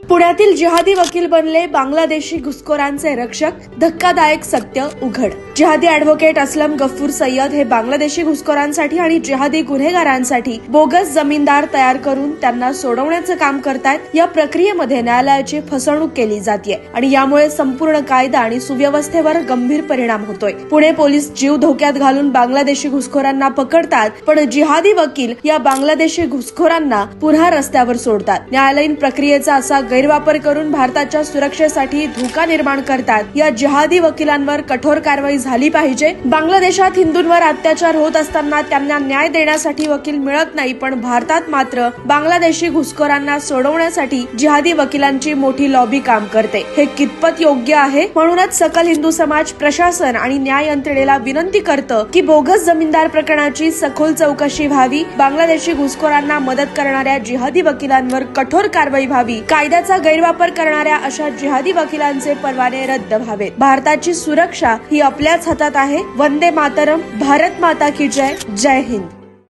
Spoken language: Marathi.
पुण्यातील जिहादी वकील बनले बांगलादेशी घुसखोरांचे रक्षक, धक्कादायक सत्य उघड। जिहादी ॲडव्होकेट असलम गफूर सय्यद हे बांगलादेशी घुसखोरांसाठी आणि जिहादी गुन्हेगारांसाठी बोगस जमीनदार तयार करून त्यांना सोडवण्याचं काम करतायत। या प्रक्रियेमध्ये न्यायालयाची फसवणूक केली जाते आणि यामुळे संपूर्ण कायदा आणि सुव्यवस्थेवर गंभीर परिणाम होतोय। पुणे पोलीस जीव धोक्यात घालून बांगलादेशी घुसखोरांना पकडतात, पण जिहादी वकील या बांगलादेशी घुसखोरांना पुन्हा रस्त्यावर सोडतात। न्यायालयीन प्रक्रियेचा असा गैरवापर करून भारताच्या सुरक्षेसाठी धोका निर्माण करतात। या जिहादी वकिलांवर कठोर कारवाई झाली पाहिजे। बांगलादेशात हिंदूंवर अत्याचार होत असताना त्यांना न्याय देण्यासाठी वकील मिळत नाही, पण भारतात मात्र बांगलादेशी घुसखोरांना सोडवण्यासाठी जिहादी वकिलांची मोठी लॉबी काम करते। हे कितपत योग्य आहे? म्हणूनच सकल हिंदू समाज प्रशासन आणि न्याय यंत्रणेला विनंती करतं की बोगस जमीनदार प्रकरणाची सखोल चौकशी व्हावी, बांगलादेशी घुसखोरांना मदत करणाऱ्या जिहादी वकिलांवर कठोर कारवाई व्हावी, कायद्याचा गैरवापर करणाऱ्या अशा जिहादी वकिलांचे परवाने रद्द व्हावेत। भारताची सुरक्षा ही आपल्याच हातात आहे। वंदे मातरम। भारत माता की जय। जय हिंद।